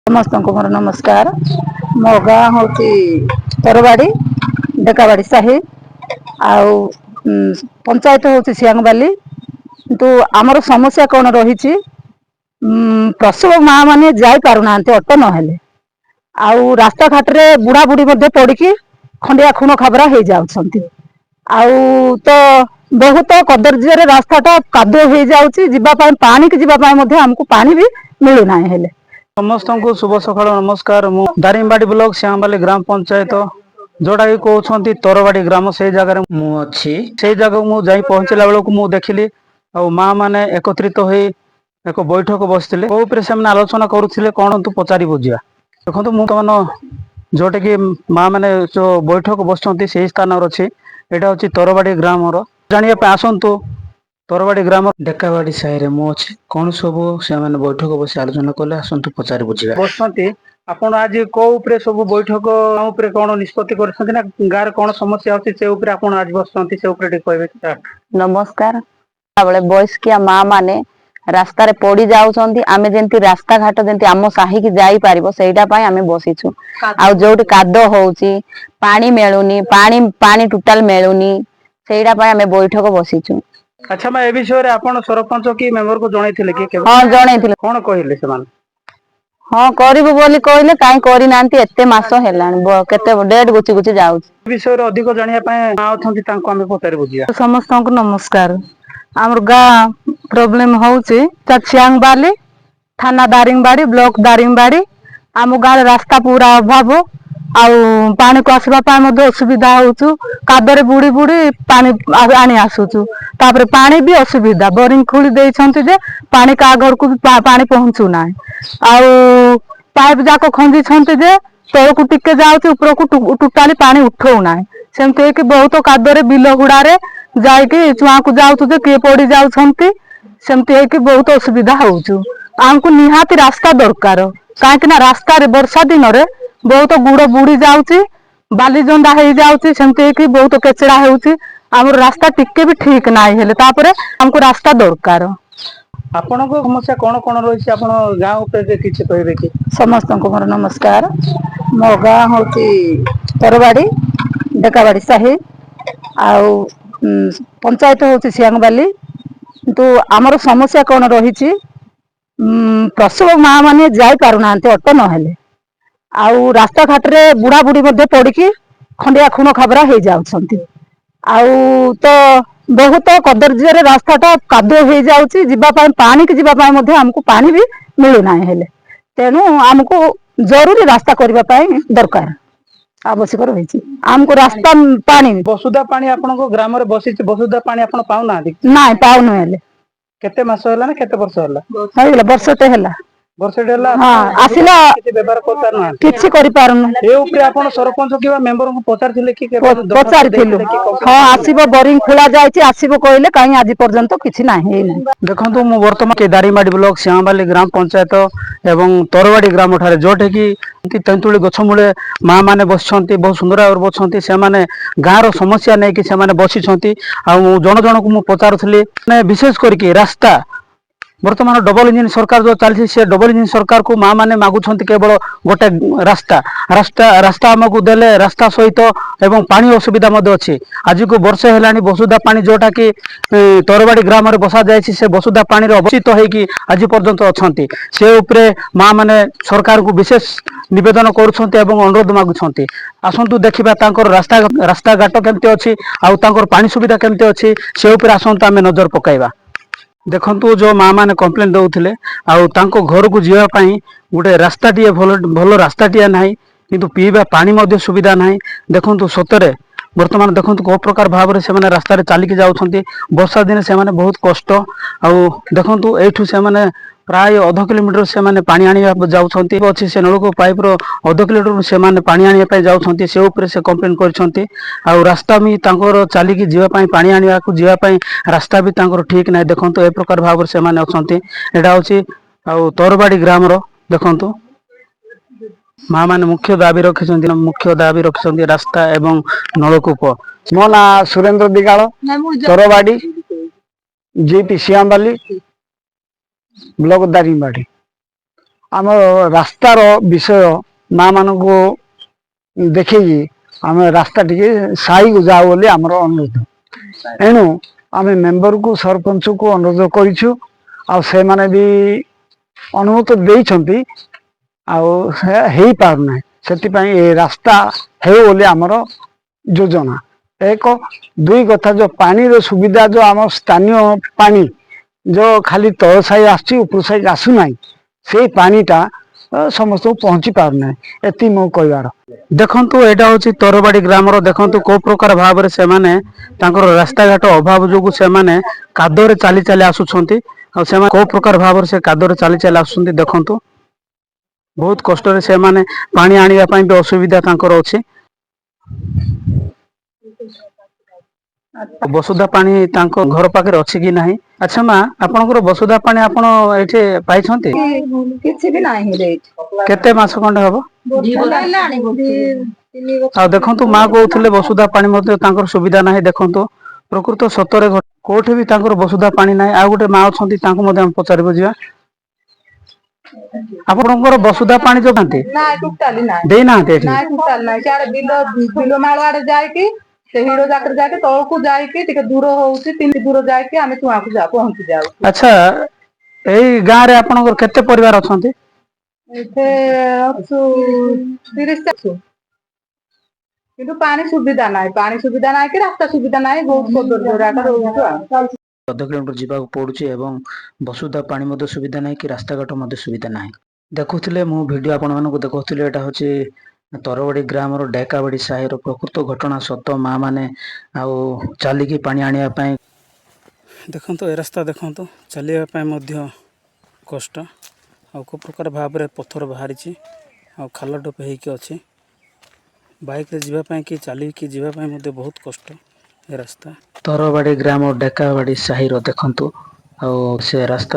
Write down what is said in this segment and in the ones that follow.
समस्त को मोर नमस्कार। मो गाँ हूँ तरवाड़ी डेकावाड़ी साही आउ पंचायत हूँ सियांगबाली। किंतु आमर समस्या कौन रही प्रसव माँ माने जाई पारुना ऑटो नहेले आउ रास्ता घाट रे बुढ़ा बुढ़ी पड़ी खंडिया खून खाबरा हो जाउछंती। आउ तो बहुत कदर्य रास्ताटा कादुଅ हो जाऊँगी पानी की जीवाई आमको पानी भी मिलूना हेले। समस्त को शुभ सकाल नमस्कार। मु दारिंगबाड़ी ब्लॉक श्यामबाली ग्राम पंचायत जोटा कि कहते तरवाड़ी ग्राम से जगह मुझी से जगह मुझे पहुंचला बेलू मु देखिली माँ मैंने एकत्रित हो एक बैठक बसते से आलोचना करुले कौन तू पचारि बुझा देखो मुझे जोटा कि माँ मैंने जो बैठक बस से स्थान अच्छी यहाँ हूँ तरवाड़ी ग्राम जानापी आसतु तरवाड़ी ग्राम डेकावाड़ी साहि में अच्छी कौन सब से बैठक बस आलोचना कले आसतु पचारि बुझा बसती आपण आज कौ सब बैठक कौन निष्पत्ति कर गाँव कौन समस्या अच्छी से आज बसती से कहे। नमस्कार बेले बयस्किया माँ माने रास्ता रे पड़ी जाउछंती आमे जेंती रास्ता घाट जेंती आम साही की जाई पारिबो सेटा पई आमे बसिछु। आ जोटी कादो होउची पानी मेलुनी पानी पानी टोटल मेलुनी सेटा पई आमे बैठक बसिछु। अच्छा मैं ए विषय रे आपण सरपंच की मेंबर को जणाइथिले कि हां जणाइथिले कोन कहिले सेमान हां करिबो बोली कहले काई करि नांती एते मास हेलानी केते डेट गुची गुची जाउछ। विषय रे अधिक जानिया पई आउथंती तांको आमे पतारि बुझिया। समस्त को नमस्कार। आमर गाँ प्रोब्लेम होउची सियांगबाली थाना दारिंगबाड़ी ब्लॉक दारिंगबाड़ी। आम गाँव रास्ता पूरा अभाव आउ पानी को आसवा असुविधा होचु कादरे बुड़ी बुड़ी पानी आनी आसुचु तापर पानी भी असुविधा बोरिंग खोली देइछंती जे पानी का घर को पानी पहुंचू ना आउ पाइप जाक खंजी छंती जे तळकु टिके जाउची ऊपर को टोटाली पानी उठौ ना सेमते कि बहुत कादरे बिल गुड़ारे जाइकी चुआ को जाउछु जे किए पड़ी जाउछंती सेमते है कि बहुत असुविधा होउछु। आमको निहाती रास्ता दरकार कहीं रास्ता रे वर्षा दिन रे बहुत गुड़ बुड़ी जाउची बाली जंदा हो जाउची सेमते कि बहुत केचड़ा होउची आमर रास्ता टिके भी ठीक नाही हेले तापरे हमको रास्ता दरकार। आपनको समस्या कौन कौन रही आप गाँव पे किसी कहे कि समस्त को मोर नमस्कार। मो गाँ हूँ तरवाड़ी डेकावाड़ी साही आउ पंचायत हूँ सियांगबाली। किंतु आमर समस्या कौन रही प्रसव माँ माने जाई पारुना ऑटो नहेले आउ रास्ता घाट रे बुढ़ा बुढ़ी पड़ी खंडिया खून खाबरा हो जाउछंती। आउ तो बहुत कदर्य रास्ताटा कादुଅ हो जाऊँगी पानी की जीवाई आमको पानी भी मिलूना हेले तेणु आमको जरूरी रास्ता करने दरकार आवश्यक रही आमको रास्ता पानी वसुधा पानी आपनको ग्राम रे बसी वसुधा पानी आपण पाउना ना पाउनु हेले केते मास होला ना केते वर्ष होला होइला वर्षटे ହେଲା वर्षटे होला। हां आसिला किछि व्यवहार करतार ना किछि करि पारुनु ए ऊपर आपण सरपंच किबा मेंबर को पचारथिले कि पचारिथिलु हां आसीबो बोरिंग खोला जायछि आसीबो कहले काई आज पर्यंत किछि नाही। देखंतु मु वर्तमान के दारिमाडी ब्लॉक श्यामबाली ग्राम पंचायत एवं तरवाड़ी ग्राम ठारे जोटे कि तेंतुली गछ मूले माँ माने बसछंती बहुत सुंदर भाव बसछंती से माने गाँ रो समस्या नै कि से माने बसिछंती आ जण जण को मु पचारुथली ने विशेष करके रास्ता वर्तमान डबल इंजिन सरकार जो चलती से डबल इंजिन सरकार को माँ मैंने मागुंट केवल गोटे रास्ता रास्ता रास्ता आमको देले रास्ता सहित एवं पानी असुविधा अच्छी आज को वर्ष है वसुधा पानी जोटा कि तरवाड़ी ग्राम में बसा जाए से वसुधा पानी अवस्थित होगी आज पर्यंत अच्छा से उपरे माँ मैंने सरकार को विशेष निवेदन करुँच अनुरोध मागुंट आसतु देखा रास्ता रास्ता घाट केमती अच्छी आउर पानी सुविधा केमती अच्छी से आसतु आम नजर पकाइबा। देखंतु जो माँ मैंने कंप्लेन दौले आउ घर को जीवाई गोटे रास्ता टी भल रास्ता टी ना किंतु पीवा पानी सुविधा ना देखंतु सतरे वर्तमान देखंतु को प्रकार भाव में से रास्ता चलिकी जाऊँगी वर्षा दिन से बहुत कष्ट आउ देखंतु एठू से प्राय अध किलोमीटर से माने पानी आनिया जाउछंती अछि से नलको पाइप रो अध किलोमीटर से माने पानी आनिया पय जाउछंती से ऊपर से कंप्लेन करछंती आ रास्ता भी तांकर चाली की जीवा पय पानी आनिया को जीवा पय रास्ता भी तांकर ठीक नै देखंतु ए प्रकार भाव से माने अछंती एडा होछि आ तरवाड़ी ग्राम रो देखंतु माँ माने मुख्य दाबी रखिछंती रास्ता एवं नलकूप। मो ना सुरेंद्र दिगाल तरवाड़ी जीपी श्यामबाली ब्लॉक दारिंगबाड़ी। ଆମର ରାସ୍ତାର ବିଷୟ ମା ମାନଙ୍କୁ ଦେଖେଇକି ଆମେ ରାସ୍ତା ଟିକେ ସାହିକୁ ଯାଉ ବୋଲି ଆମର ଅନୁରୋଧ। ଏଣୁ ଆମେ ମେମ୍ବରକୁ ସରପଞ୍ଚକୁ ଅନୁରୋଧ କରିଛୁ, ଆଉ ସେମାନେ ବି ଅନୁମତି ଦେଇଛନ୍ତି, ଆଉ ସେ ହେଇପାରୁନାହିଁ। ସେଥିପାଇଁ ଏ ରାସ୍ତା ହେଉ ବୋଲି ଆମର ଯୋଜନା। ଏକ ଦୁଇ କଥା, ଯୋଉ ପାଣିର ସୁବିଧା, ଯୋଉ ଆମ ସ୍ଥାନୀୟ ପାଣି ଯୋଉ ଖାଲି ତଳ ସାହି ଆସୁଛି ଉପର ସାହି ଆସୁନାହିଁ, ସେଇ ପାଣିଟା ସମସ୍ତଙ୍କୁ ପହଞ୍ଚି ପାରୁନାହିଁ। ଏତିକି ମୋ କହିବାର। ଦେଖନ୍ତୁ ଏଇଟା ହଉଛି ତରବାଡି ଗ୍ରାମର, ଦେଖନ୍ତୁ କୋଉ ପ୍ରକାର ଭାବରେ ସେମାନେ ତାଙ୍କର ରାସ୍ତାଘାଟ ଅଭାବ ଯୋଗୁଁ ସେମାନେ କାଦୁଅରେ ଚାଲି ଚାଲି ଆସୁଛନ୍ତି। ଆଉ ସେମାନେ କୋଉ ପ୍ରକାର ଭାବରେ ସେ କାଦୁଅରେ ଚାଲି ଚାଲି ଆସୁଛନ୍ତି ଦେଖନ୍ତୁ। ବହୁତ କଷ୍ଟରେ ସେମାନେ ପାଣି ଆଣିବା ପାଇଁ ବି ଅସୁବିଧା ତାଙ୍କର ଅଛି। ବସୁଧା ପାଣି ତାଙ୍କ ଘର ପାଖରେ ଅଛି କି ନାହିଁ? ଆଚ୍ଛା ମା, ଆପଣଙ୍କର ବସୁଧା ପାଣି ଆପଣ ଏଇଠି ପାଇଛନ୍ତି? କିଛି ବି ନାହିଁ ରେ। କେତେ ମାସ ଖଣ୍ଡେ ହବ? ଆଉ ଦେଖନ୍ତୁ ମା କହୁଥିଲେ ବସୁଧା ପାଣି ମଧ୍ୟ ତାଙ୍କର ସୁବିଧା ନାହିଁ। ଦେଖନ୍ତୁ ପ୍ରକୃତ ସତରେ କୋଉଠି ବି ତାଙ୍କର ବସୁଧା ପାଣି ନାହିଁ। ଆଉ ଗୋଟେ ମା ଅଛନ୍ତି, ତାଙ୍କୁ ମଧ୍ୟ ଆମେ ପଚାରିବୁ ଯିବା। ଆପଣଙ୍କର ବସୁଧା ପାଣି ଯୋଗାନ୍ତି? ଟୋଟାଲି ନାହିଁ। ଦେଇନାହାନ୍ତି ଏଠି? ଟୋଟାଲି ନାହିଁ। ସିଆଡେ ବିଲ ମାଳ ଆଡେ ଯାଇକି ସେ ହିଡ ଯାତ୍ରା ଯାଇକି ତଳକୁ ଯାଇକି ଟିକେ ଦୂର ହଉଛି, ତିନି ଦୂର ଯାଇକି ଆମେ ଚୁଆକୁ ପହଞ୍ଚି ଯାଉ। ଆଚ୍ଛା, ଏଇ ଗାଁ ରେ ଆପଣଙ୍କର କେତେ ପରିବାର ଅଛନ୍ତି? ଏଠି ଅଛୁ 30 ଅଛୁ। କିନ୍ତୁ ପାଣି ସୁବିଧା ନାହିଁ, ପାଣି ସୁବିଧା ନାହିଁ କି ରାସ୍ତା ସୁବିଧା ନାହିଁ। ବହୁତ ରହୁଛୁ ଆଉ। 10 କିଲୋମିଟର ଯିବାକୁ ପଡୁଛି ଏବଂ ବସୁଧା ପାଣି ମଧ୍ୟ ସୁବିଧା ନାହିଁ କି ରାସ୍ତାଘାଟ ମଧ୍ୟ ସୁବିଧା ନାହିଁ। ଦେଖୁଥିଲେ ମୁଁ ଭିଡିଓ ଆପଣମାନଙ୍କୁ ଦେଖାଉଥିଲି, ଏଇଟା ହଉଛି ତରବାଡି ଗ୍ରାମର ଡେକାବାଡି ସାହିର ପ୍ରକୃତ ଘଟଣା ସତ। ମା ମାନେ ଆଉ ଚାଲିକି ପାଣି ଆଣିବା ପାଇଁ, ଦେଖନ୍ତୁ ଏ ରାସ୍ତା ଦେଖନ୍ତୁ, ଚାଲିବା ପାଇଁ ମଧ୍ୟ କଷ୍ଟ। ଆଉ କେଉଁ ପ୍ରକାର ଭାବରେ ପଥର ବାହାରିଛି, ଆଉ ଖାଲ ଢୁପ ହେଇକି ଅଛି। ବାଇକ୍ରେ ଯିବା ପାଇଁ କି ଚାଲିକି ଯିବା ପାଇଁ ମଧ୍ୟ ବହୁତ କଷ୍ଟ ଏ ରାସ୍ତା। ତରବାଡି ଗ୍ରାମ ଡେକାବାଡି ସାହିର ଦେଖନ୍ତୁ, ଆଉ ସେ ରାସ୍ତା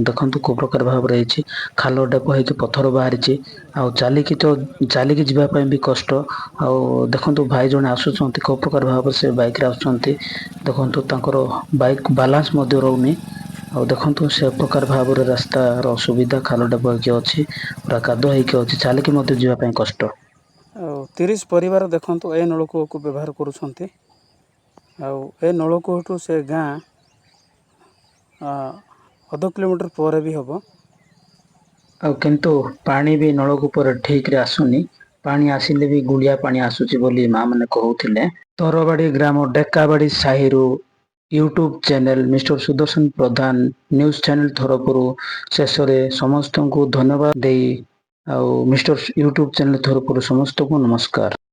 ଦେଖନ୍ତୁ କୋଉ ପ୍ରକାର ଭାବରେ ହେଇଛି। ଖାଲ ଢେପ ହେଇକି ପଥର ବାହାରିଛି, ଆଉ ଚାଲିକି ଯିବା ପାଇଁ ବି କଷ୍ଟ। ଆଉ ଦେଖନ୍ତୁ ଭାଇ ଜଣେ ଆସୁଛନ୍ତି, କୋଉ ପ୍ରକାର ଭାବରେ ସେ ବାଇକ୍ରେ ଆସୁଛନ୍ତି। ଦେଖନ୍ତୁ ତାଙ୍କର ବାଇକ୍ ବାଲାନ୍ସ ମଧ୍ୟ ରହୁନି। ଆଉ ଦେଖନ୍ତୁ ସେ ପ୍ରକାର ଭାବରେ ରାସ୍ତାର ଅସୁବିଧା, ଖାଲ ଢେପ ହେଇକି ଅଛି, ପୁରା କାଦୁଅ ହେଇକି ଅଛି, ଚାଲିକି ମଧ୍ୟ ଯିବା ପାଇଁ କଷ୍ଟ। ଆଉ 30 ପରିବାର ଦେଖନ୍ତୁ ଏ ନଳକୂଅକୁ ବ୍ୟବହାର କରୁଛନ୍ତି। ଆଉ ଏ ନଳକୂଅଠୁ ସେ ଗାଁ 0.5 କିଲୋମିଟର ପରେ ବି ହବ। ଆଉ କିନ୍ତୁ ପାଣି ବି ନଳକୂପରେ ଠିକରେ ଆସୁନି। ପାଣି ଆସିଲେ ବି ଗୁଳିଆ ପାଣି ଆସୁଛି ବୋଲି ମା ମାନେ କହୁଥିଲେ। ତରବାଡି ଗ୍ରାମ ଡେକାବାଡି ସାହିରୁ ୟୁଟ୍ୟୁବ ଚ୍ୟାନେଲ ମିଷ୍ଟର ସୁଦର୍ଶନ ପ୍ରଧାନ ନ୍ୟୁଜ ଚ୍ୟାନେଲ ତରଫରୁ ଶେଷରେ ସମସ୍ତଙ୍କୁ ଧନ୍ୟବାଦ ଦେଇ, ଆଉ ମିଷ୍ଟର ୟୁଟ୍ୟୁବ ଚ୍ୟାନେଲ ତରଫରୁ ସମସ୍ତଙ୍କୁ ନମସ୍କାର।